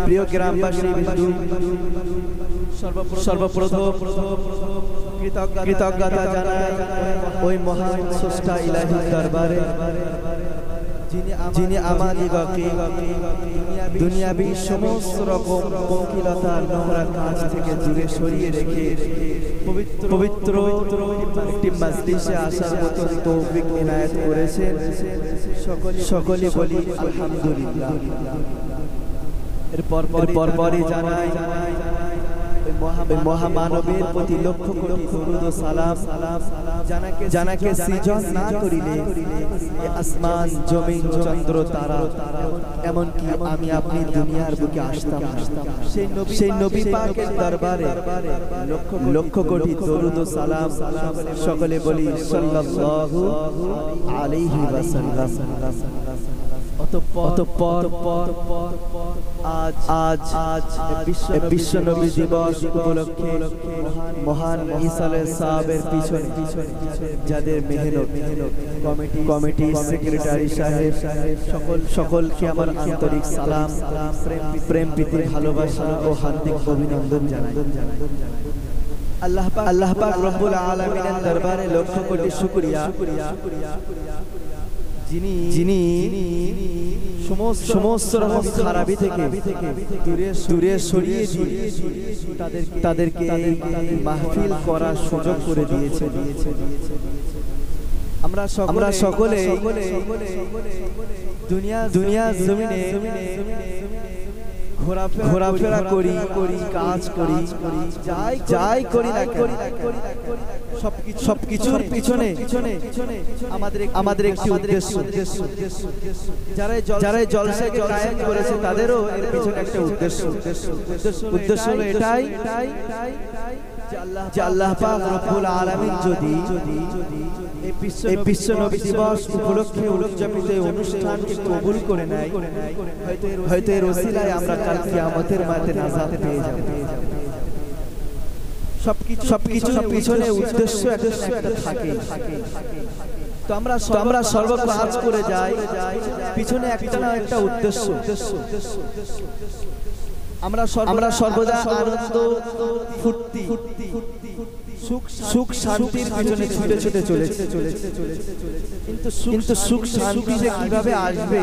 প্রিয় গ্রামবাসী বিন্দু সর্বপ্রথম কৃতজ্ঞতা জানাই ওই মহান স্রষ্টা ইলাহির দরবারে যিনি আমাদিগকে দুনিয়াবি সমস্ত রকম পঙ্কিলতার নোংরা কাজ থেকে দূরে সরিয়ে রেখে পবিত্র একটি মাজলিসে আসার মতো তৌফিক ইনায়েত করেছেন। সকলে বলি আলহামদুলিল্লাহ। এরপরই জানাই মহামানবের প্রতি লক্ষ কোটি দরুদ ও সালাম, জানাকে সৃজন না করিলে আসমান জমিন চন্দ্র তারা এমনকি আমি আপনি দুনিয়ার বুকে আসতাম। সেই নবী পাকের দরবারে লক্ষ কোটি দরুদ ও সালাম, সকলে বলি সাল্লাল্লাহু আলাইহি ওয়াসাল্লাম। অতঃপর আজ বিশ্ব নবী দিবস উপলক্ষে মহান ইসালে সাহেবের পিছনে যাদের মেহনত কমিটি সেক্রেটারি সাহেব সকলকে আমার আন্তরিক সালাম, প্রেম প্রীতি ভালোবাসা ও হার্দিক অভিনন্দন জানাই। আল্লাহ পাক রব্বুল আলামিনের দরবারে লক্ষ কোটি শুকরিয়া, যিনি সমস্ত রকম খারাপি থেকে দূরে সরিয়ে দিয়ে তাদেরকে মাহফিল করার সুযোগ করে দিয়েছে। আমরা সকলে দুনিয়া জমিনে ঘোরাফেরা করি, কাজ করি, যাই করি না সবকিছুর পিছনে আমাদের একটি উদ্দেশ্য। যারা জলসাকে কায়েম করেছে তাদেরও এর পিছনে একটা উদ্দেশ্য হলো এটাই যে আল্লাহ পাক রব্বুল আলামিন যদি এই বিশ্ব নবী দিবস উপলক্ষে উদযাপিত অনুষ্ঠানকে কবুল করে নেয়, হয়তো এর ওসিলায় আমরা কাল কিয়ামতের মাঠে নাজাত পেয়ে যাব। সবকিছুর পিছনে উদ্দেশ্য একটা থাকে। তো আমরা সর্ব কাজ করে যাই, পিছনে একটা না একটা উদ্দেশ্য। আমরা সর্বদা আনন্দ ফুর্তি সুখ শান্তির পিছনে ছুটে চলেছে। কিন্তু সুখ শান্তি যে কিভাবে আসবে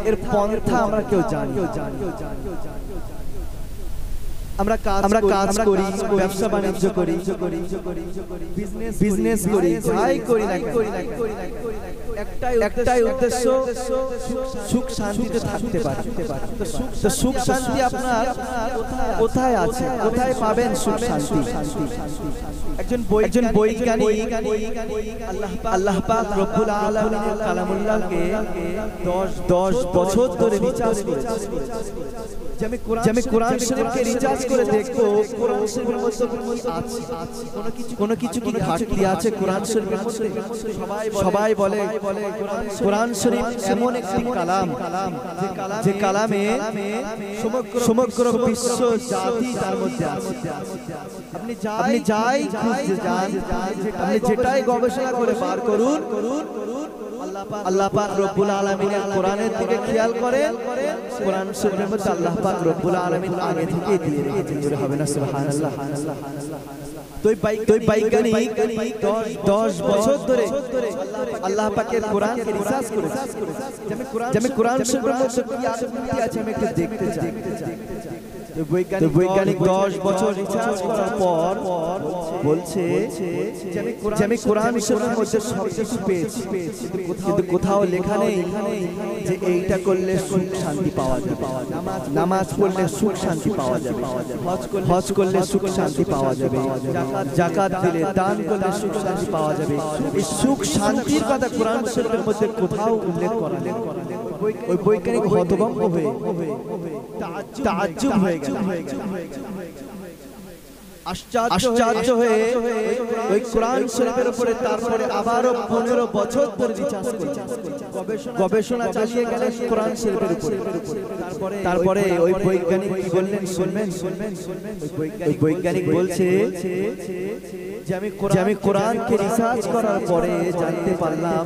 এর পন্থা আমরা কেউ জানি। আমরা কাজ করি, ব্যবসা বাণিজ্য করি, বিজনেস করি, যাই করি না একটাই উদ্দেশ্য সুখ শান্তিতে থাকতে পারে। তো সুখ শান্তি আপনার কোথায় আছে, কোথায় পাবেন সুখ শান্তি? একজন বৈজ্ঞানিক আল্লাহ পাক রব্বুল আলামিনের কালামুল্লাহকে 10 বছর ধরে রিসার্চ করেছে। আমি কোরআন শরীফকে রিসার্চ করে দেখবো কোরআন শরীফের মধ্যে কোনো কিছু কি ঘাটতি আছে কোরআন শরীফের মধ্যে। সবাই বলে কোরআন শরীফ এমন একটি কালাম যে কালামে সমগ্র বিশ্ব জাতি তার মধ্যে আছে। আপনি যাই খুঁজতে যান, আপনি যেটাই গবেষণা করে বার করুন, আল্লাহ পাক রব্বুল আলামিনের কোরআনের দিকে খেয়াল করেন, কোরআন শরীফের মধ্যে আল্লাহ পাক রব্বুল আলামিন আগে থেকেই দিয়ে রেখেছেন। জোরে হবে না সুবহানাল্লাহ। তো বৈজ্ঞানিক 10 বছর ধরে আল্লাহ পাকের কোরআনকে রিসার্চ করেছে। আমি কোরআন শরীফের মধ্যে কি আছে আমি একটু দেখতে চাই। বৈজ্ঞানিক 10 বছর রিসার্চ করার পর বলছে যে আমি কোরআন শরীফের মধ্যে সবকিছু পেয়েছি, কিন্তু কোথাও লেখা নেই যে এইটা করলে সুখ শান্তি পাওয়া যাবে, নামাজ পড়লে সুখ শান্তি পাওয়া যাবে, হজ করলে সুখ শান্তি পাওয়া যাবে, যাকাত দিলে দান করলে সুখ শান্তি পাওয়া যাবে। এই সুখ শান্তির কথা কোরআন শরীফের মধ্যে কোথাও উল্লেখ করা নেই। ওই বৈজ্ঞানিক হতভম্ব হয়ে তাজ্জুব হয়ে গেল, আশ্চর্য হয়ে ওই কোরআন শরীফের উপরে তারপরে আবারও 15 বছর ধরে রিসার্চ করছে, গবেষণা চালিয়ে গেলেন কোরআন শরীফের উপরে। তারপরে ওই বৈজ্ঞানিক কি বললেন শুনবেন। ওই বৈজ্ঞানিক বলছে যে আমি কোরআনকে রিসার্চ করার পরে জানতে পারলাম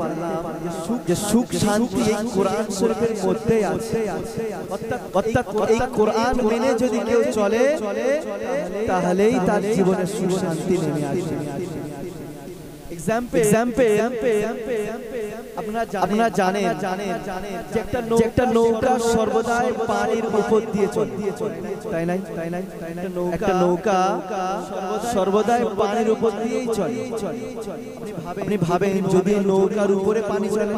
যে সুখ শান্তি এই কোরআন শরীফের মধ্যেই আছে। অর্থাৎ এই কোরআন মেনে যদি কেউ চলে তাহলেই তার জীবনে সুখ শান্তি নেমে আসবে। আপনারা জানেন যে একটা নৌকা সর্বদাই পানির উপর দিয়ে চলে, তাই নাই? একটা নৌকা সর্বদাই পানির উপর দিয়েই চলে। আপনি ভাবেন যদি নৌকার উপরে পানি চলে,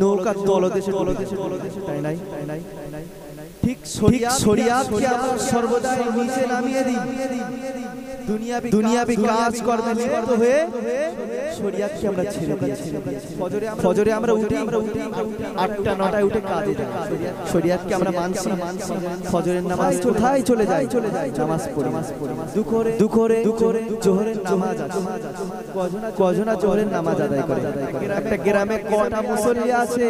নৌকা তলদেশে, তাই নাই? ঠিক শরিয়াতকে আমরা সর্বদাই নিচে নামিয়ে দিই। দুনিয়াবি কাজ কর্মে লিপ্ত হয়ে শরিয়াতকে আমরা ছেড়ে দিয়েছি। ফজরে আমরা উঠি 8টা 9টায় উঠে কাজে যাই, শরিয়াতকে আমরা মানছি। ফজরের নামাজ কোথায় চলে যায়, নামাজ পড়ি। দুপুরে জোহরের নামাজ আছে, কজনা জোহরের নামাজ আদায় করে। একটা গ্রামে কটা মুসল্লি আছে,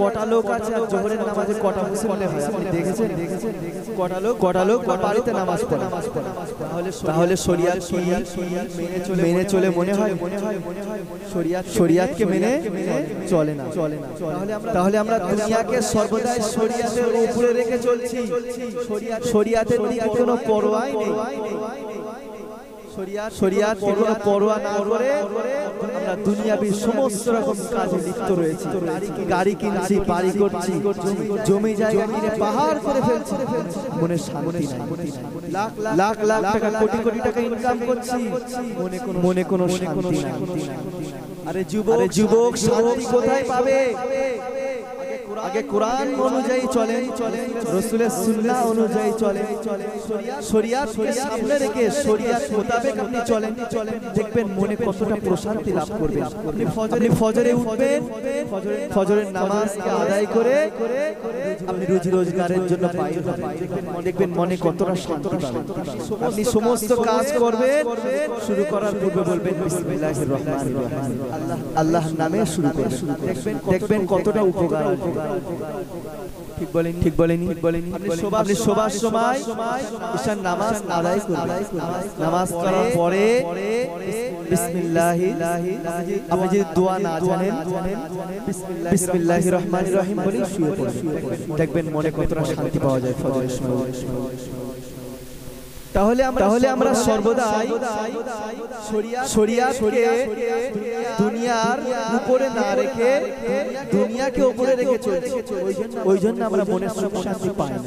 কটা লোক আছে, আর জোহরের নামাজে কটা মুসল্লি হয় আপনি দেখেছেন? কটা লোক বাড়িতে নামাজ পড়ে। তাহলে শরিয়াত মেনে চলে মনে হয় শরিয়াতকে মেনে চলে না। তাহলে আমরা দুনিয়াকে সর্বদাই শরিয়াতের উপরে রেখে চলছি, শরিয়াতের দিকে কোনো পরোয়াই নেই। শরিয়াত কোনো পরোয়া না করে আমরা দুনিয়াবি সমস্ত রকম কাজে লিপ্ত রয়েছি। গাড়ি কিনছি, বাড়ি করছি, জমি জায়গা কিনে পাহাড় করে ফেলছি, মনে শান্তি নাই। লাখ টাকা, কোটি টাকা ইনকাম করছি, মনে কোনো শান্তি নাই। আরে যুবক শান্তি কোথায় পাবে? আগে কোরআন অনুযায়ী চলেন, রাসূলের সুন্নাহ অনুযায়ী চলেন, শরিয়াতকে সামনে রেখে শরিয়াত মোতাবেক আপনি চলেন, দেখবেন মনে কতটা প্রশান্তি লাভ করবেন। আপনি ফজরে উঠবেন, ফজরের নামাজকে আদায় করে আপনি রুজি রোজগারের জন্য বাইরে যাবেন, দেখবেন মনে কতটা শান্তি পাবেন। আপনি সমস্ত কাজ করবেন, শুরু করার পূর্বে বলবেন বিসমিল্লাহির রহমানির রহিম, আল্লাহর নামে শুরু করবেন, দেখবেন কতটা উপকার। ঠিক বলেনি? আপনি শোবার সময় ঈশার নামাজ আদায় করবেন, নামাজ করার পরে বিসমিল্লাহি, আপনি যদি দোয়া না জানেন বিসমিল্লাহির রহমানির রহিম বলে শুয়ে পড়বেন, দেখবেন মনে কতটা শান্তি পাওয়া যায় ফজরের সময়। তাহলে আমরা সর্বদাই শরিয়াতকে দুনিয়ার উপরে না রেখে দুনিয়াকে উপরে রেখে চলছি। ওই জন্য আমরা মনে সুখ শান্তি পাই না।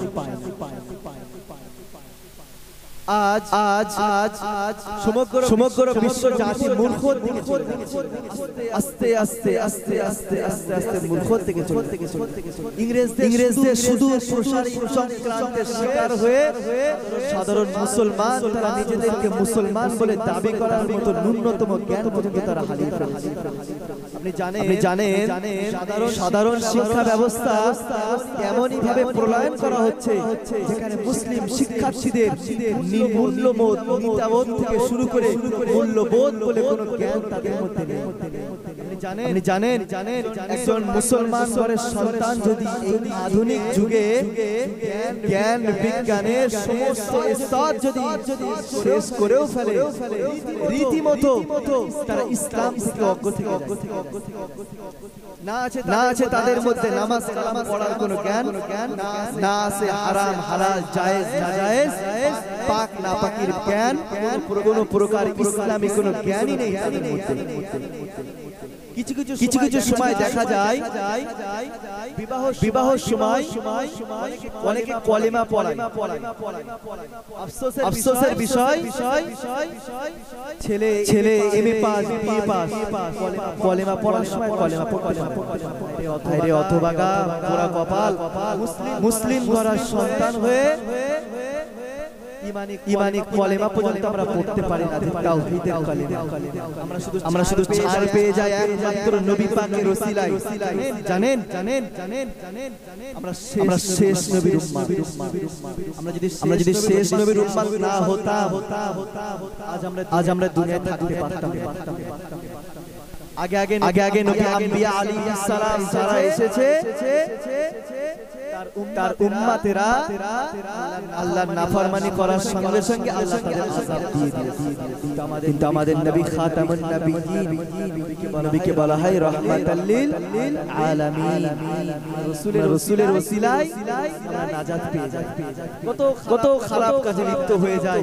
আজ সমগ্র বিশ্ব জাতি মূর্খর দিকে চলে যাচ্ছে, আস্তে মূর্খর দিকে চলে। ইংরেজদের সুদূর প্রসারী চক্রান্তের শিকার হয়ে সাধারণ মুসলমান তারা নিজেদেরকে মুসলমান বলে দাবি করার মতো ন্যূনতম জ্ঞান পর্যন্ত তারা হারিয়ে ফেলেছে। আপনি জানেন সাধারণ শিক্ষা ব্যবস্থা এমনই ভাবে প্রলয়ন করা হচ্ছে যেখানে মুসলিম শিক্ষার্থীদের মূল্যবোধ থেকে শুরু করে মূল্যবোধ বলে কোনো জ্ঞান তাদের মধ্যে নেই। আপনি জানেন একজন মুসলমান ঘরের সন্তান যদি এই আধুনিক যুগে জ্ঞান বিজ্ঞানের সমস্ত স্তর যদি শেষ করেও ফেলে, রীতিমতো তারা ইসলাম থেকে অজ্ঞ না আছে তাদের মধ্যে নামাজ কালাম পড়ার কোনো জ্ঞান, না আছে হারাম হালাল জায়েজ নাজায়েজ পাক নাপাকির জ্ঞান, কোনো প্রকার ইসলামী কোনো জ্ঞানই নেই তাদের মধ্যে। কিছু সময় দেখা যায় বিবাহ সময় অনেকে কলেমা পড়ায়। আফসোসের বিষয় ছেলে এমএ পাস বিএ পাস কলেমা পড়ার সময় কলেমা পড়তে পারে। অথবাগা পোড়া কপাল, মুসলিম ঘরের সন্তান হয়ে ইমানি কলেমা পর্যন্ত আমরা পড়তে পারি না। তাওহীদের কলেমা আমরা শুধু ছাড় পেয়ে যাই একমাত্র নবী পাকের ওসিলায়। জানেন আমরা শেষ নবীর উম্মত। আমরা যদি শেষ নবীর উম্মত না হতাম আজ আমরা দুনিয়ায় থাকতে পারতাম। আগে নবী আম্বিয়া আলাইহিস সালাম যারা এসেছে তার উম্মতেরা আল্লাহর নাফরমানি করার সঙ্গে সঙ্গে আল্লাহ তাদের আযাব দিয়ে দিয়েছে। কিন্তু আমাদের নবী খাতামুন নবিয়্যিন, নবীকে বলা হয় রাহমাতাল লিল আলামিন। রাসূলের ওসিলায় আমরা নাজাত পেয়ে যাই। কত খারাপ কাজে লিপ্ত হয়ে যায়,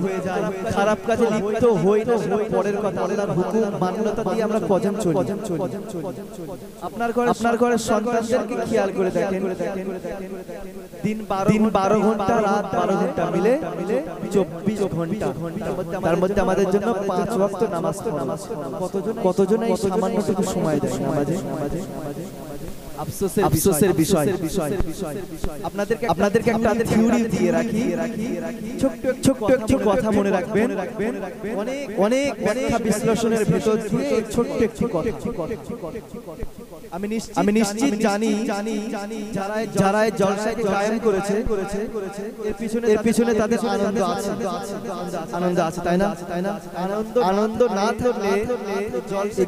খারাপ কাজে লিপ্ত হই না সেটা পরের কথা, আল্লাহর হুকুম মান্যতা দিয়ে আমরা কজন চলি। আপনার ঘরের সন্তানদেরকে খেয়াল করে দেখেন, দিন 12 ঘন্টা রাত 12 ঘন্টা মিলে 24 ঘন্টা, তার মধ্যে আমাদের জন্য 5 ওয়াক্ত নামাজ পড়া। কতজন এই সামান্যটুকু সময় দেয় নামাজে? আফসোসের বিষয়। আপনাদেরকে একটা থিওরি দিয়ে রাখি, ছোট্ট একটি কথা মনে রাখবেন। অনেক ব্যাখ্যা বিশ্লেষণের ভেতর দিয়ে ছোট্ট একটি কথা আমি নিশ্চিত জানি যারা জলসায় কায়েম করেছে এর পিছনে তাদের আনন্দ আছে, তাই না? আনন্দ না থাকলে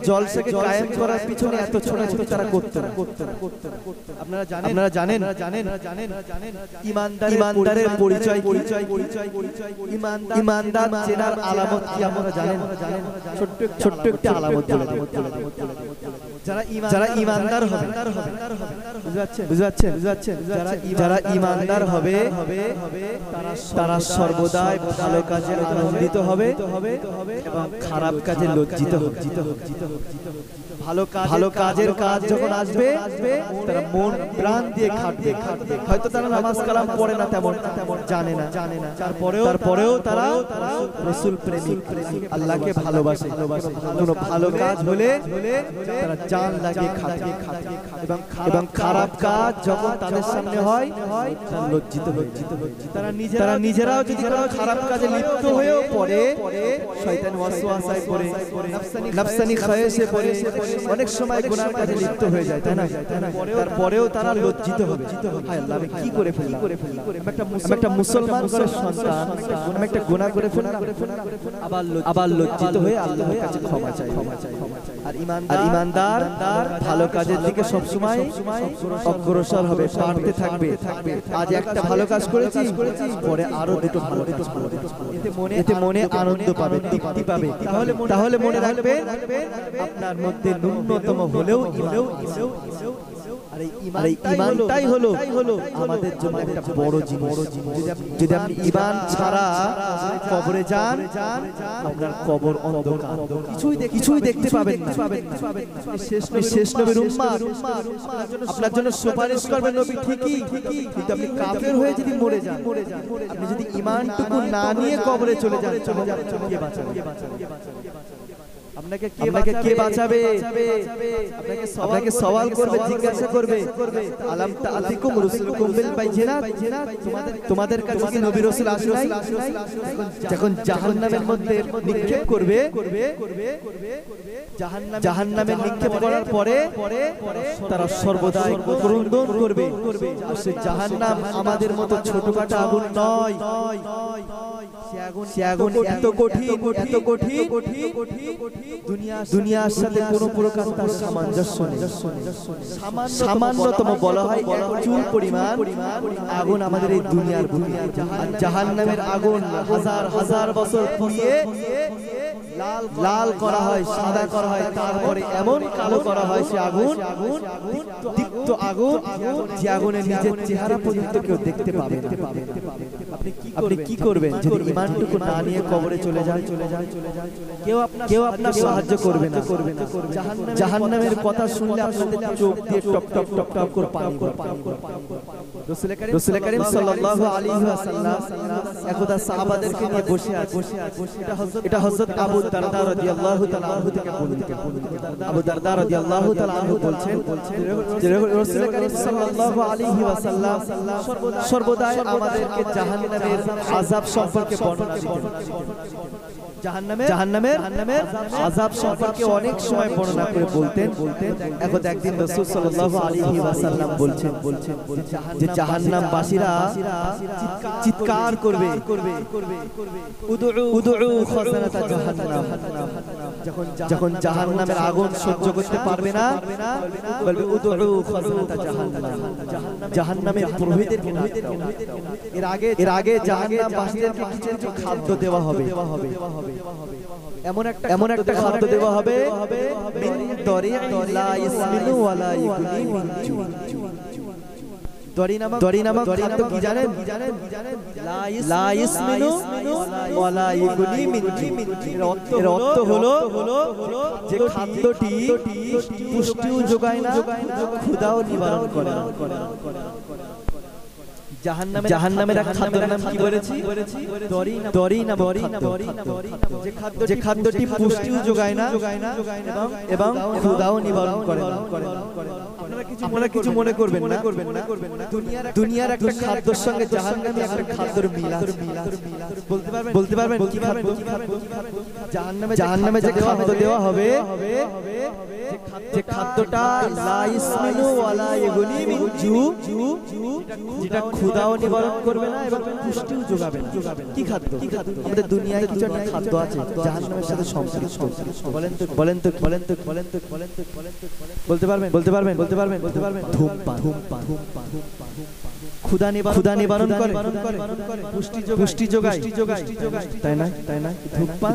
জলসাকে কায়েম করার পিছনে এত ছোটাছুটি তারা করতো না। আপনারা জানেন ইমানদারের পরিচয়, ইমানদার চেনার আলামত কি আপনারা জানেন? ছোট্ট একটা আলামত বলে দেব। যারা ইমানদার হবে, বুঝাচ্ছেন? যারা ইমানদার হবে তারা সর্বদাই ভালো কাজে আনন্দিত হবে এবং খারাপ কাজে লজ্জিত হবে। ভালো কাজের কাজ যখন আসবে তারা মন প্রাণ দিয়ে খাটবে। হয়তো তারা নামাজ কালাম পড়ে না, তেমন জানে না, তারপরেও তারা রাসূল প্রেমিক, আল্লাহকে ভালোবাসে। কোনো ভালো কাজ হলে তারা জান লাগিয়ে খাটে এবং খারাপ কাজ যখন তাদের সামনে হয় তারা লজ্জিত হয়ে। তারা নিজেরাও যদি কোনো খারাপ কাজে লিপ্ত হয়েও পড়ে, শয়তান ওয়াসওয়াসায় পড়ে, নফসানি খায়েশে পড়ে, অনেক সময় গুনার কাজে লিপ্ত হয়ে যায়, তাই না? তারপরেও তারা লজ্জিত হবে, হায় আল্লাহ আমি কি করে ফেললাম, একটা মুসলমান ঘরের সন্তান, আমি একটা গুনাহ করে ফেললাম, আবার লজ্জিত হয়ে আল্লাহর কাছে ক্ষমা চাই। আর ইমানদার ভালো কাজের দিকে সবসময় অগ্রসর হবে, বাড়তে থাকবে। আজ একটা ভালো কাজ করেছি, পরে আরো দুটো ভালো কাজ করবে, এতে মনে আনন্দ পাবে, তৃপ্তি পাবে। তাহলে মনে রাখবেন আপনার মধ্যে ন্যূনতম হলেও আর এই ঈমানটাই হলো আমাদের জন্য একটা বড় জিনিস। যদি আপনি ঈমান ছাড়া কবরে যান, আপনার কবর অন্ধকার, কিছুই দেখতে পাবেন না। শেষ নবীর উম্মাত আপনার জন্য সুপারিশ করবেন নবী ঠিকই, কিন্তু আপনি কাফের হয়ে যদি মরে যান, আপনি যদি ঈমানটুকু না নিয়ে কবরে চলে যান, কে বাঁচাবে? আপনাকে কে বাঁচাবে? আপনাকে সওয়াল করবে, জিজ্ঞাসা করবে, আলাম তাআতিকুম রুসুলুকুম বিল বাইয়িনাত, তোমাদের কাছে কি নবী রাসূল আসে নাই? যখন জাহান্নামের মধ্যে নিক্ষেপ করবে, জাহান্নামে নিক্ষেপ করার পরে তারা সর্বদাই ক্রন্দন করবে, সেই জাহান্নাম আমাদের মতো ছোটখাটো আগুন নয়, সে আগুন এত কঠিন দুনিয়ার সাথে কোনো প্রকার তার সামঞ্জস্য নেই। সামান্যতম বলা হয় এক চুল পরিমাণ আগুন আমাদের এই দুনিয়ার বুকে। জাহান্নামের আগুন হাজার বছর পুড়িয়ে লাল করা হয়, সাদা করা হয়, তারপরে এমন কালো করা হয় সে আগুন, দীপ্ত আগুন, যে আগুনের নিজের চেহারা পর্যন্ত কেউ দেখতে পাবে না। আপনি কি করবেন যদি ঈমানটুকু না নিয়ে কবরে চলে যায়? কেউ আপনার সাহায্য করবে না। জাহান্নামের কথা শুনলে আপনাদের চোখ দিয়ে টপ টপ টপ টপ করে পানি পড়ে। রাসূল করিম সাল্লাল্লাহু আলাইহি ওয়াসাল্লাম একদা সাহাবাদেরকে নিয়ে বসে আছে। এটা হযরত আবু দারদা রাদিয়াল্লাহু তাআলা আনহু থেকে বর্ণিত। আবু দারদা রাদিয়াল্লাহু তাআলা আনহু বলছেন যে রাসূল করিম সাল্লাল্লাহু আলাইহি ওয়াসাল্লাম সর্বদাই আমাদেরকে জাহান্নামের আযাব সম্পর্কে জাহান্নামের আযাব সম্পর্কে অনেক সময় বর্ণনা করে বলতেন। একদিন রাসূল সাল্লাল্লাহু আলাইহি ওয়াসাল্লাম বলছেন যে জাহান্নামবাসীরা চিৎকার করবে, উদউ খাযানাতা জাহান্নাম। যখন জাহান্নামের আগুন সহ্য করতে পারবে না, বলবে উদউ খাযানাতা জাহান্নাম, জাহান্নামের পুরোহিতদেরকে ডাক দাও। এর আগে জাহান্নামবাসীদেরকে কিছু খাদ্য দেওয়া হবে, এমন একটা খাদ্য দেওয়া হবে, মিন দরি'in লা ইসমিনু ওয়া লা ইগুনি মিন জু। দরি নামক খাদ্য কি জানেন? লা ইসমিনু ওয়া লা ইগুনি মিন জু। এর অর্থ হলো যে খাদ্যটি পুষ্টিও যোগায় না, ক্ষুধাও নিবারণ করে না। জাহান্নামের এক খাদ্যের নাম কি বলেছি? দরি নামক খাদ্য, যে খাদ্যটি পুষ্টিও যোগায় না এবং ক্ষুধাও নিবারণ করে না। আপনারা কিছু মনে করবেন না, দুনিয়ার একটা খাদ্যের সঙ্গে জাহান্নামের একটা খাদ্যের মিল আছে। বলতে পারবেন কি খাদ্য? জাহান্নামে যে খাদ্য দেওয়া হবে, যে খাদ্যটা লা ইসমিনু ওয়া লা ইগুনি মিন জু, যেটা ক্ষুধাও নিবারণ করবে না এবং পুষ্টিও যোগাবে না। কি খাদ্য? আমাদের দুনিয়ায় কিছু একটা খাদ্য আছে জাহান্নামের সাথে সম্পৃক্ত। বলেন তো বলতে পারবেন ধূমপান ক্ষুধা নিবারণ করে, পুষ্টি যোগায়, তাই না?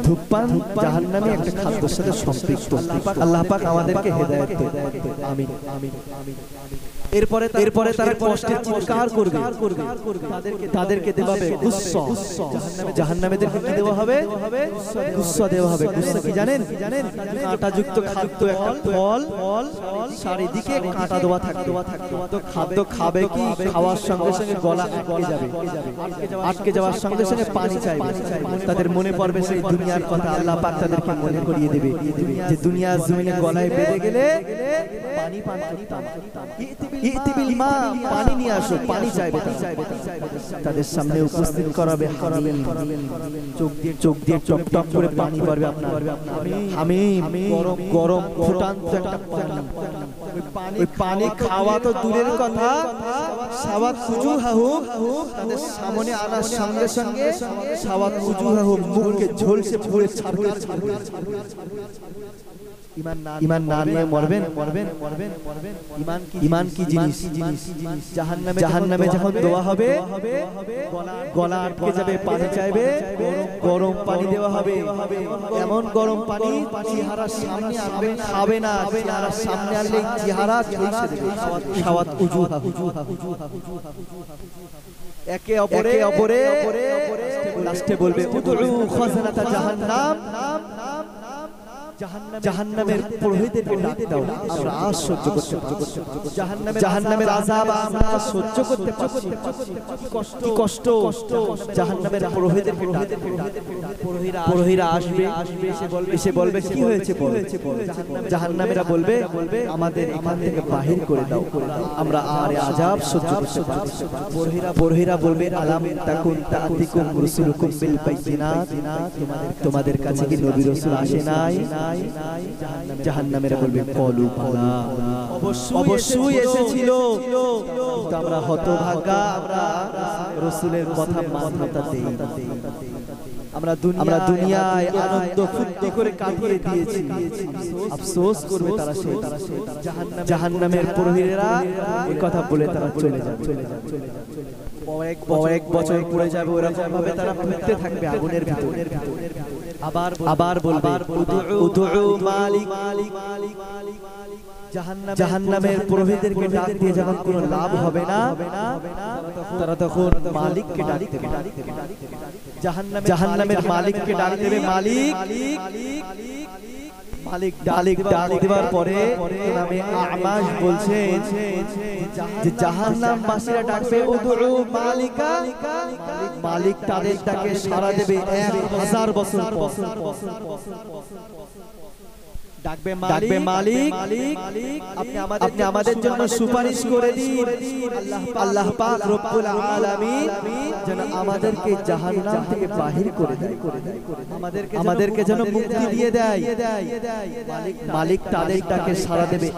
ধূমপান জাহান্নামে একটা খাদ্যের সাথে সম্পৃক্ত। আল্লাহ পাক আমাদেরকে হেদায়েত দেন, আমিন। এরপরে তারা কষ্টের চিৎকার করবে, তাদেরকে দেওয়া হবে গুসসা। জাহান্নামীদেরকে কি দেওয়া হবে? গুসসা দেওয়া হবে। গুসসা কি জানেন? কাঁটাযুক্ত খাদ্য, একটা ফল, চারিদিকে কাঁটা দেওয়া থাকতো। তো খাদ্য খাবে কি, খাওয়ার সঙ্গে সঙ্গে গলা আটকে যাওয়ার সঙ্গে সঙ্গে পানি চাইবে। তাদের মনে পড়বে সেই দুনিয়ার কথা। আল্লাহ পাক তাদেরকে মনে করিয়ে দেবে যে দুনিয়ার জমিনে গলায় বেঁধে গেলে পানি পান করতাম, ইতিবিল মা, পানি নিয়ে আসো, পানি চাইবে। তাদের সামনে উপস্থিত করাবে হামিম, চোখ দিয়ে টপ টপ করে পানি পড়বে আপনার। হামিম গরম ফুটান্ত একটা পানি। ওই পানি খাওয়া তো দূরের কথা, সাওয়াত উজুহাহু, তাদের সামনে আনার সঙ্গে সঙ্গে সাওয়াত উজুহাহু, মুখকে ঝলসে পুড়ে ছাড়বে। ঈমান না নিয়ে মরবেন। ঈমান কি জিনিস? জাহান্নামে যখন দোয়া হবে, গলা আটকে যাবে, পানি চাইবে, গরম পানি দেওয়া হবে। এমন গরম পানি চেহারার সামনে আনবে, খাবে না। চেহারার সামনে আনলে চেহারা ঝলসে দেবে। সাওয়াত উজুহাহু, একে অপরে লাস্টে বলবে উদউ খাযানাতা জাহান্নাম, জাহান্নামের পুরোহিতদেরকে ডাক দাও, আমরা আজ সহ্য করতে পারছি। জাহান্নামের আযাব আমরা সহ্য করতে পারছি। কি কষ্ট! জাহান্নামের পুরোহিতদেরকে ডাক দাও। পুরোহিতরা আসবে, এসে বলবে কি হয়েছে বল। জাহান্নামীরা বলবে আমাদের এখান থেকে বাহির করে দাও, আমরা আর আযাব সহ্য করতে পারছি। পুরোহিতরা বলবে আলাম তাকুন তাতিকুম রুসুলুকুম বিল বাইয়িনাত, তোমাদের কাছে কি নবী রাসূল আসে নাই? জাহান্নামীরা বলবে কলু বালা, অবশ্যই এসেছিল, কিন্তু আমরা হতভাগা, আমরা রাসূলের কথা মান্যতা দেই। আমরা দুনিয়ায় আনন্দ ফুর্তি করে কাটিয়ে দিয়েছি, আফসোস করবে তারা। সেই জাহান্নামের পুরোহিতরা এই কথা বলে তারা চলে যাবে। কয়েক বছর পড়ে যাবে, ওরকম ভাবে তারা পুড়তে থাকবে আগুনের ভিতরে। আবার বলবে উদউ মালিক। জাহান্নামের পুরোহিতদেরকে ডাক দিয়ে যখন কোনো লাভ হবে না, তারা তখন মালিককে ডাক দেবে। জাহান্নামের মালিককে ডাক দেবে, মালিক। ডাক দেওয়ার পরে নামে আমাশ বলছেন যে জাহান্নামবাসীরা ডাকবে উদউ মালিকা, মালিক তাদের ডাকে সাড়া দেবে 1000 বছর পর। ডাকবে মালিক আপনি আমাদের জন্য সুপারিশ করে দিন। আল্লাহ পাক রব্বুল আলামিন যেন আমাদেরকে জাহান্নাম থেকে বাহির করে দেয়, আমাদেরকে যেন মুক্তি দিয়ে দেয়। মালিক তাদের ডাকে সাড়া দেবে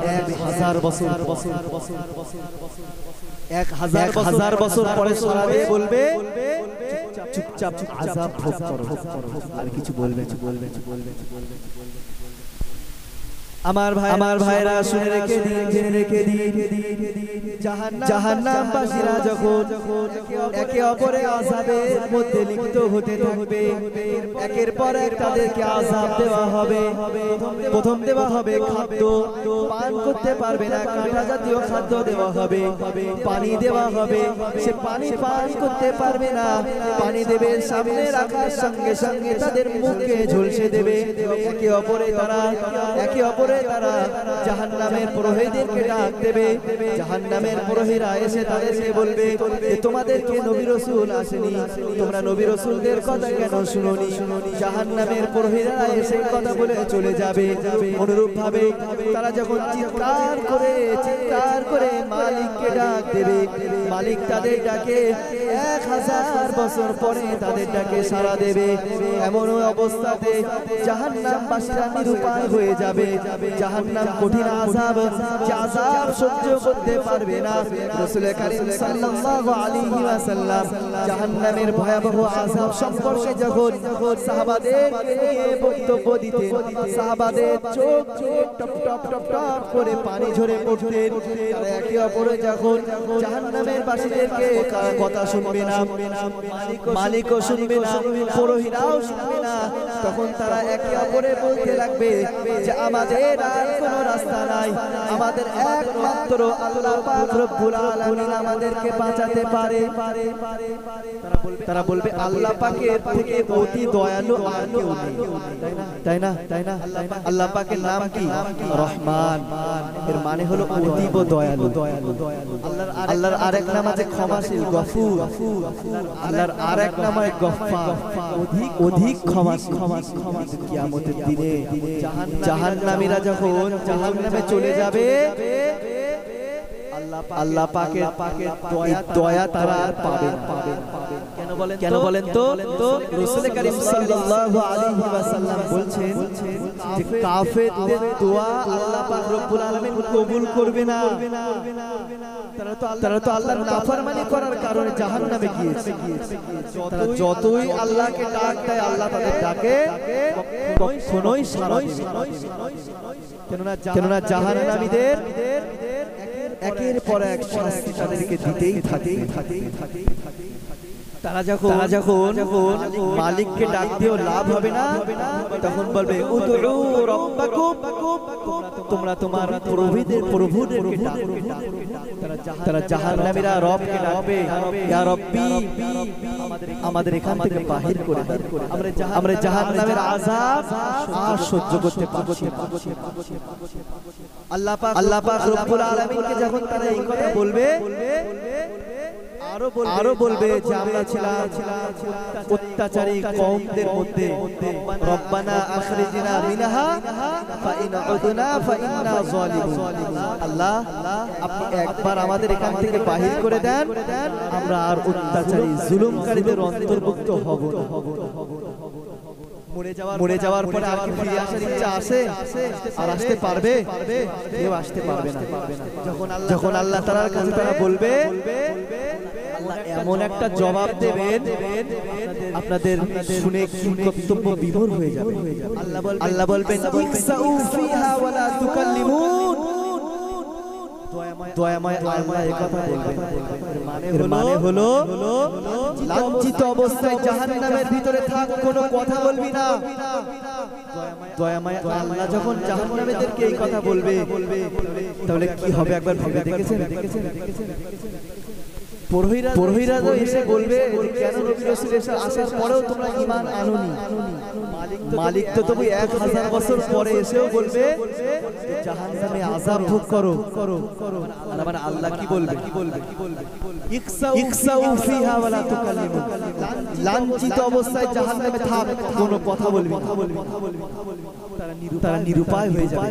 1000 বছর, 1000 বছর পরে সাড়া দিয়ে বলবে চুপচাপ আযাব ভোগ করো, আর কিছু বলবে। আমার ভাইরা শুনে রেখে দিন, জেনে রেখে দিন, জাহান্নামবাসীরা যখন একে অপরের আযাবের মধ্যে লিপ্ত হতে থাকবে, একের পর এক তাদেরকে আযাব দেওয়া হবে। প্রথম দেওয়া হবে খাদ্য, পান করতে পারবে না, কাঁটা জাতীয় খাদ্য দেওয়া হবে। পানি দেওয়া হবে, সে পানি পান করতে পারবে না। পানি দেবে, সামনে রাখার সঙ্গে সঙ্গে তাদের মুখে ঝলসে দেবে। একে অপরে তারা জাহান্নামের প্রহরীদেরকে ডাক দেবে। জাহান্নামের প্রহরীরা এসে তাদেরকে বলবে যে তোমাদেরকে নবী রাসূল আসেনি, তোমরা নবী রাসূলদের কথা কেন শুনোনি? জাহান্নামের প্রহরীরা এসে কথা বলে চলে যাবে। অনুরূপ ভাবে তারা যখন চিৎকার করে মালিককে ডাক দেবে, মালিক তাদের ডাকে 1000 বছর পরে তাদের ডাকে সাড়া দেবে। এমন অবস্থাতে জাহান্নামবাসীরা নিরুপায় হয়ে যাবে। জাহান্নাম কঠিন আযাব, যে আযাব সহ্য করতে পারবে না। রাসূল কারীম সাল্লাল্লাহু আলাইহি ওয়াসাল্লাম জাহান্নামের ভয়াবহ আযাব সম্পর্কে যখন সাহাবাদেরকে নিয়ে বক্তব্য দিতেন, সাহাবাদের চোখ টপ টপ টপ টপ করে পানি ঝরে পড়তেন। তারা একে অপরে যখন জাহান্নামের বাসীদেরকে কথা শুনবে না, মালিকও শুনবে না, পুরোহিতরাও শুনবে না, তখন তারা একে অপরে বলতে লাগবে যে আমাদের আর কোনো রাস্তা নাই, আমাদের একমাত্র আল্লাহ পাক রব্বুল আলামিন আমাদেরকে বাঁচাতে পারে। তারা বলবে আল্লাহ পাকের থেকে অতি দয়ালু আর কেউ নেই, তাই না? আল্লাহ পাকের নাম কি? রহমান। এর মানে হলো অতীব দয়ালু। আল্লাহর আরেক নাম আছে ক্ষমাশীল, গফুর। আল্লাহর আরেক নাম হয় গফফার, অধিক ক্ষমাশীল। কিয়ামতের দিনে জাহান্নামীরা যখন জাহান্নামে চলে যাবে, আল্লাহ পাকের দয়া তারা আর পাবে না। কেন বলেন তো? রাসূল কারীম সাল্লাল্লাহু আলাইহি ওয়াসাল্লাম বলছেন যে কাফেরদের দোয়া আল্লাহ পাক রব্বুল আলামিন কবুল করবে না। তারা তো আল্লাহর নাফরমানি করার কারণে জাহান্নামে গিয়েছে। তারা যতই আল্লাহকে ডাক দেয়, আল্লাহ তাদের ডাকে কখনোই সাড়া দেবে না। কেননা জাহান্নামীদের একের পর এক শাস্তি তাদেরকে দিতেই থাকে। তারা যখন মালিককে ডাক দিয়েও লাভ হবে না, তখন বলবে উদউ রাব্বাকুম, তোমরা তোমার প্রভুদেরকে ডাকো। তারা জাহান্নামীরা রবকে ডাকবে, ইয়া রব্বি আমাদের এখান থেকে বাহির করে দাও, আমরা জাহান্নামের আযাব আর সহ্য করতে পারছি না। আল্লাহ পাক রব্বুল আলামিনকে যখন তারা এই কথা বলবে, আরো বলবে যে আমরা ছিলাম অত্যাচারী কওমদের মধ্যে। রব্বানা আখরিজনা মিনহা ফাইন উদনা ফাইন্না যালিমুন। আল্লাহ আপনি একবার আমাদের এখান থেকে বাহির করে দেন, আমরা আর অত্যাচারী জুলুমকারীদের অন্তর্ভুক্ত হব না। মরে যাওয়ার পরে আর কি ফিরে আসার ইচ্ছা আসে? আর আসতে পারবে? কেউ আসতে পারবে না। যখন আল্লাহ তাআলার কাছে তারা বলবে, আল্লাহ এমন একটা জবাব দেবেন, আপনাদের শুনে কর্তব্য বিভোর হয়ে যাবে। আল্লাহ বলবেন ইকসাউ ফিহা ওয়ালা তুকাল্লিমুন। দয়াময় আল্লাহ এই কথা বলবেন। এর মানে হলো লাঞ্ছিত অবস্থায় জাহান্নামের ভিতরে থাক, কোনো কথা বলবি না। দয়াময় আল্লাহ যখন জাহান্নামীদেরকে এই কথা বলবে, তাহলে কি হবে একবার ভেবে দেখেছেন? পুরোহিতরা তো এসে বলবে কেন নবী রাসূল আসার পরেও তোমরা ঈমান আনোনি। মালিক তো তবু 1000 বছর পরে এসেও বলবে জাহান্নামে আযাব ভোগ করো। মানে আল্লাহ কি বলবে? ইকসাউ ফিহা ওয়ালা তুকাল্লিমু, লাঞ্ছিত অবস্থায় জাহান্নামে থাক, কোনো কথা বলবি না। তারা নিরুপায় হয়ে যাবে।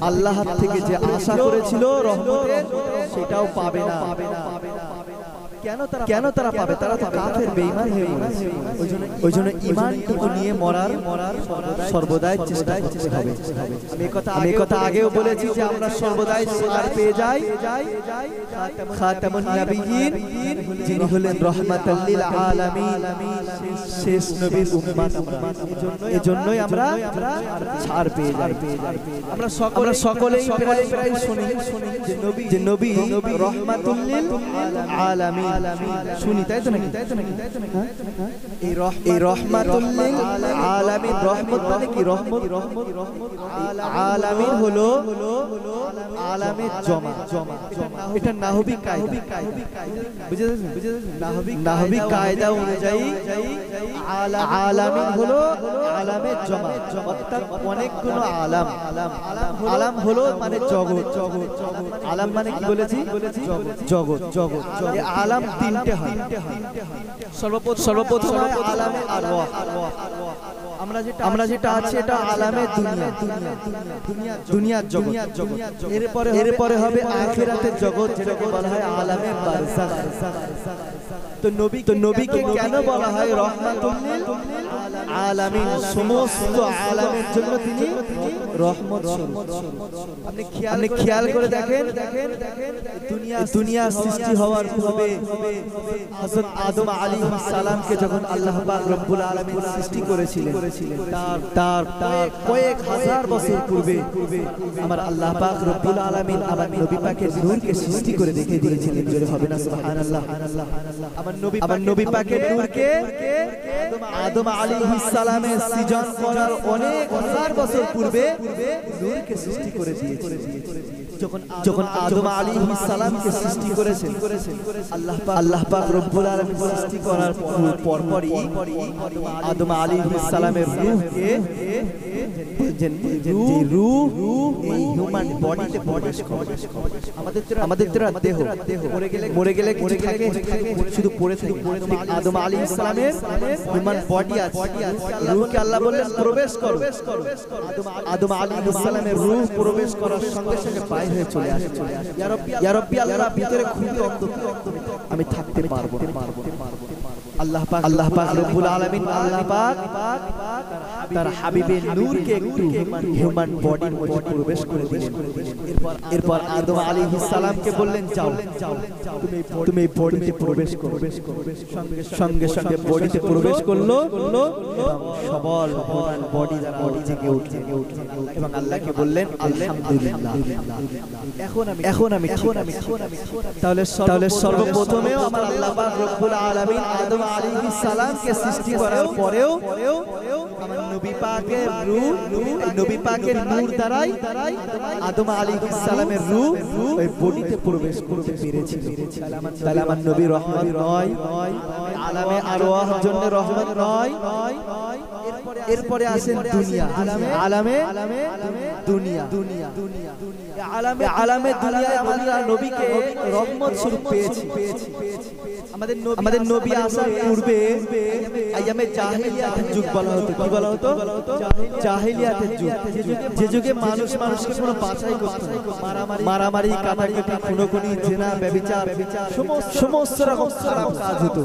আল্লাহ থেকে যে আশা করেছিল রহমতের সেটাও পাবে না। কেন তারা পাবে? তারা তো কাফের, বেঈমান হয়ে গেছে। ওইজন্য ঈমানটুকু নিয়ে মরার সর্বদাই চেষ্টা করতে হবে। আমি কথা আগেও বলেছি যে আমরা সর্বদাই সার পেয়ে যাই খাতামুন নবিয়্যিন, যিনি হলেন রাহমাতাল লিল আলামিন, শেষ নবীর উম্মত। এজন্যই আমরা ছাড় পেয়ে যাই। আমরা সকলেই প্রায় শুনি যে নবী রাহমাতুল লিল আলামিন শুনি, তাই তো নাকি? এই রহমাতুল লিল আলামিন, রহমত মানে কি? রহমত আলামিন হলো আলামের জমা। এটা নাহবি কায়দা, বুঝেছেন? নাহবি কায়দা অনুযায়ী আলামিন হলো আলামের জমা, অর্থাৎ অনেকগুলো আলাম। আলাম হলো মানে জগৎ। আলাম মানে কি বলেছি? জগৎ। আলাম তিনটে হয়। সর্বপ্রথম আলামে আরওয়াহ, আমরা যেটা আছে এটা আলামে দুনিয়ার জগৎ। এরপরে হবে আখিরাতের জগৎ, যেটাকে বলা হয় আলামে বারযাখ। তো নবীকে কেন বলা হয় রাহমাতুল লিল আলামিন? সমস্ত আলামের জন্য তিনি রহমত স্বরূপ। আপনি খেয়াল করে দেখেন, দুনিয়া সৃষ্টি হওয়ার পূর্বে হযরত আদম আলাইহিস সালামকে যখন আল্লাহ পাক রব্বুল আলামিন সৃষ্টি করেছিলেন, তার কয়েক হাজার বছর পূর্বে আমার আল্লাহ পাক রব্বুল আলামিন আমার নবী পাকের নূরকে সৃষ্টি করে দেখিয়ে দিয়েছিলেন। জোরে হবে না সুবহানাল্লাহ? আমার নবী পাকের নূরকে আদম আলাইহিস সালামের সৃজন করার অনেক হাজার বছর পূর্বে নূরকে সৃষ্টি করে দিয়েছিলেন। যখন আদম আলাইহিস সালামকে সৃষ্টি করেছেন আল্লাহ পাক রব্বুল আলামিন, সৃষ্টি করার পরপরই আদম আলাইহিস সালামের রূহকে রূহ এই হিউম্যান বডিতে প্রবেশ করে। আমাদের দেহ মরে গেলে কিছু থাকে, শুধু পড়ে থাকে। আদম আলাইহিস সালামের হিউম্যান বডি আছে, রূহকে আল্লাহ বললেন প্রবেশ করো। আদম আলাইহিস সালামের রূহ প্রবেশ করার সঙ্গে সঙ্গে বাইরে হয়ে চলে আসে। ইয়া রাব্বি, আল্লাহ ভিতরে খুবই অন্ধকার, আমি থাকতে পারবো না। আল্লাহ পাক রব্বুল আলামিন আল্লাহ পাক তার হাবিবের নূরকে একটু হিউম্যান বডির মধ্যে প্রবেশ করে দিলেন। এরপর আদম আলাইহিস সালামকে বললেন যাও তুমি বডিতে প্রবেশ করো। সঙ্গে সঙ্গে বডিতে প্রবেশ করলো সবল হিউম্যান বডি জেগে উঠল এবং আল্লাহকে বললেন আলহামদুলিল্লাহ, এখন আমি তাহলে সর্বপ্রথমে আমার আল্লাহ পাক রব্বুল আলামিন আদম আলাইহিস সালামকে সৃষ্টি করার পরেও আমার নবী পাকের রূহ, নবী পাকের নূর দ্বারাই আদম আলাইহিস সালামের রূহ ওই বডিতে প্রবেশ করতে পেরেছিল। তাহলে আমার নবী রহমত নয়, আলামে আরওয়াহ জন্য রহমত নয়। এরপরে আসেন দুনিয়া, আলামে দুনিয়া। আলামে দুনিয়ায় আমরা নবীকে রহমত স্বরূপ পেয়েছি। আমাদের নবী আসার পূর্বে আইয়ামে জাহেলিয়াতের যুগ বলা হতো। কি বলা হতো? জাহেলিয়াতের যুগ, যে যুগে মানুষকে কোনো বাছাই করতে না, মারামারি, কাটাকাটি, খুনোখুনি, জিনা, ব্যভিচার, সমস্ত রকম খারাপ কাজ হতো।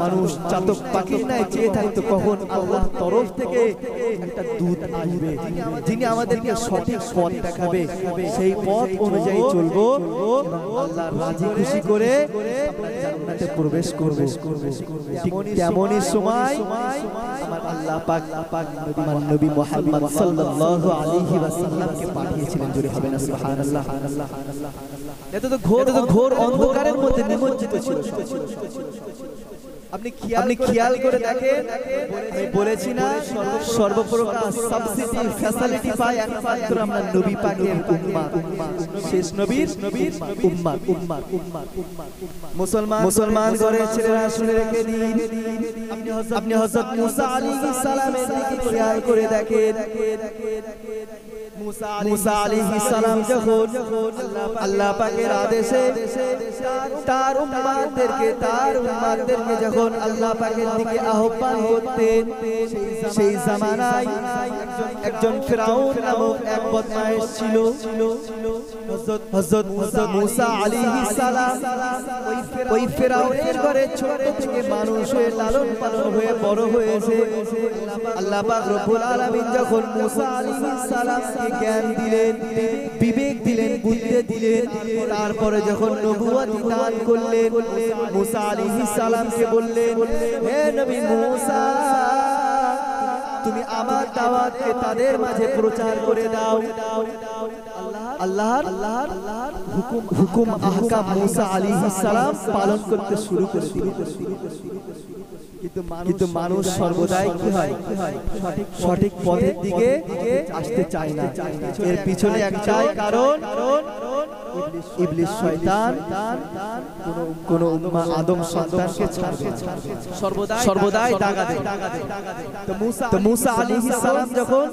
মানুষ চাতক পাখির ন্যায় চেয়ে থাকতো কখন আল্লাহর তরফ থেকে একটা দূত আসবে, যিনি আমাদেরকে সঠিক পথ দেখাবে, সেই পথ অনুযায়ী চলবো, আল্লাহর রাজি খুশি করে জান্নাতে প্রবেশ করব। ঠিক তেমনই সময় আমার আল্লাহ পাক নবী মুহাম্মদ সাল্লাল্লাহু আলাইহি ওয়াসাল্লামকে পাঠিয়েছিলেন। জোরে হবে না সুবহানাল্লাহ? এত তো ঘোর অন্ধকারের মধ্যে নিমজ্জিত ছিল। আপনি খেয়াল করে দেখেন, আমি বলেছি না সর্বপ্রকার সাবসিডি ফ্যাসিলিটি পায় একমাত্র আমরা নবী পাকের উম্মাত, শেষ নবীর উম্মাত। মুসলমান ঘরের ছেলেরা শুনে রেখে দিন, আপনি হযরত মুসা আলাইহিস সালামের দিকে খেয়াল করে দেখেন। মুসা আলাইহিস সালাম যখন আল্লাহ পাকের আদেশে তার উম্মতদেরকে যখন আল্লাহ পাকের দিকে আহ্বান করতেন, সেই জামানায় একজন ফিরাউন নামক এক বদমাইশ ছিল। হযরত মুসা আলাইহিস সালাম ওই ফিরাউনের ঘরে ছোট থেকে মানুষ হয়ে লালন পালন হয়ে বড় হয়েছে। আল্লাহ পাক রব্বুল আলামিন যখন মুসা আলাইহিস সালামকে জ্ঞান দিলেন, বিবেক দিলেন, বুদ্ধি দিলেন, তারপরে যখন নবুয়তি দান করলেন, মুসা আলাইহিস সালামকে বললেন, হে নবী মুসা, তুমি আমার দাওয়াতকে তাদের মাঝে প্রচার করে দাও। আল্লাহর হুকুম আহকাম মুসা আলাইহিস সালাম পালন করতে শুরু করে দিলেন। কিন্তু মানুষ সর্বদাই কি হয়, সঠিক পথের দিকে আসতে চায় না। এর পিছনে একটাই কারণ, ইবলিস শয়তান কোন উম্মাহ আদম সন্তানকে ছাড়বে, সর্বদাই দাগা দেয়। তো মুসা আলাইহিস সালাম যখন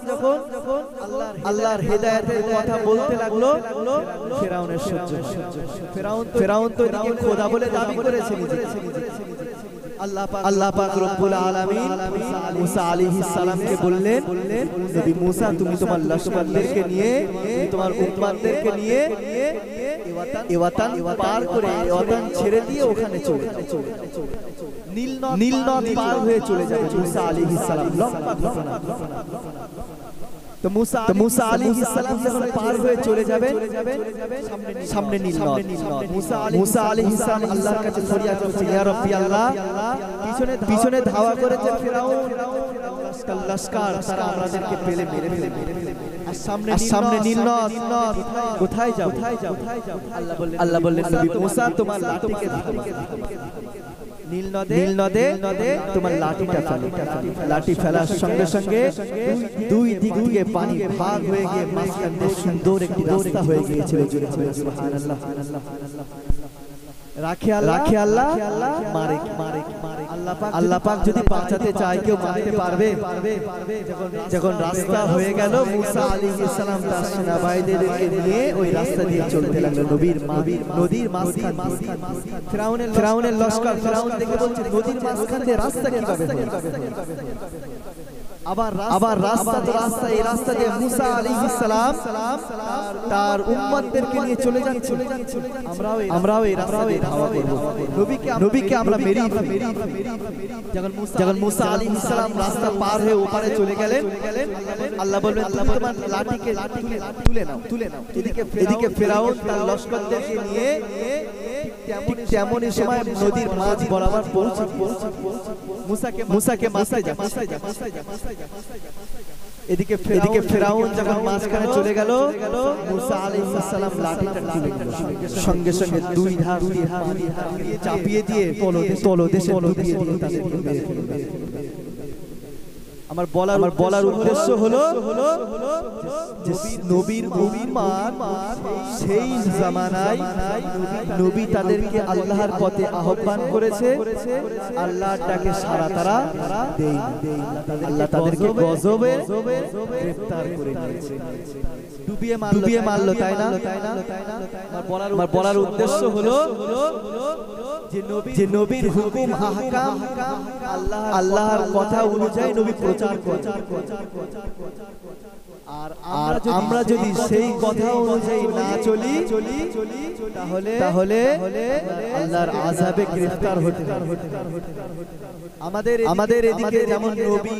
আল্লাহর হেদায়েতের কথা বলতে লাগলো, ফিরাউনের সহ্য, ফিরাউন তো এদিকে খোদা বলে দাবি করেছে নিজেকে। আল্লাহ পাক রব্বুল আলামিন মুসা আলাইহিস সালামকে বললেন, নবী মুসা, তুমি তোমার লশকরদেরকে নিয়ে, তোমার উম্মতদেরকে নিয়ে এওয়াতান পার করে, এওয়াতান ছেড়ে দিয়ে ওখানে চলে যাও, নীল নদ পার হয়ে চলে যাবে মুসা আলাইহিস সালাম। লম্বা ঘটনা। তো মুসা আলাইহিস সালাম যখন পার হয়ে চলে যাবেন, সামনে নীল নদ। মুসা আলাইহিস সালাম আল্লাহর কাছে ফরিয়াদ করছেন, ইয়া রাব্বি আল্লাহ, পিছনে ধাওয়া করেছে ফিরাউন লস্কর, তারা আমাদেরকে পেলে মেরে ফেলবে। আর সামনে নীল নদ, কোথায় যাও? আল্লাহ বললেন, নবী মুসা, তোমার লাঠিকে ধরো, নীল নদে তোমার লাঠিটা ফেলো। লাঠি ফেলার সঙ্গে সঙ্গে দুই দিক থেকে পানি ভাগ হয়ে গিয়ে মাঝখান দিয়ে সুন্দর একটি রাস্তা হয়ে গিয়েছিল। সুবহানাল্লাহ। রাখে আল্লাহ, মারে। আল্লাহ পাক যদি বাঁচাতে চায়, কেউ মারতে পারবে? যখন রাস্তা হয়ে গেল, মুসা আলাইহিস সালাম তার সেনাবাহিনীদেরকে নিয়ে ওই রাস্তা দিয়ে চলতে লাগলো নদীর মাঝখান। ফিরাউনের লস্কর, ফিরাউন দেখে বলছে, নদীর মাঝখান দিয়ে রাস্তা কিভাবে হলো? আবার রাস্তা, এই রাস্তা দিয়ে মুসা আলাইহিস সালাম তার উম্মতদেরকে নিয়ে চলে যাচ্ছে। আমরাও এই রাস্তা দিয়ে ধাওয়া করব, নবীকে আমরা মেরে ফেলব। যখন মুসা আলাইহিস সালাম রাস্তা পার হয়ে ওপারে চলে গেলেন, আল্লাহ বললেন, তোমার লাঠিকে তুলে নাও। এদিকে ফিরাউন তার লশকরদেরকে নিয়ে তেমনই সময় নদীর মাঝ বরাবর পৌঁছে মুসাকে মারতে যায়। এদিকে ফিরাউন যখন মাঝখানে চলে গেল, মুসা আলাইহিস সালাম লাঠিটা তুলে নিল, সঙ্গে সঙ্গে দুই ধার চাপিয়ে দিয়ে তলদেশে ডুবিয়ে দিয়ে তাদেরকে মেরে ফেলল। আমার বলার উদ্দেশ্য হলো যে নবীর উম্মাত সেই জামানায় নবী তাদেরকে আল্লাহর পথে আহ্বান করেছে, আল্লাহর ডাকে সাড়া তারা দেয়নি। আল্লাহ তাদেরকে গজবে গ্রেফতার করে নিয়েছে, ডুবিয়ে মারলো, তাই না? আমার বলার উদ্দেশ্য হলো যে নবীর হুকুম আহকাম আল্লাহর কথা অনুযায়ী নবী প্রচার করে, আর আমরা যদি সেই কথা অনুযায়ী না চলি, তাহলে আল্লাহর আযাবে গ্রেফতার হতে হবে। আমাদের এদিকে যেমন নবী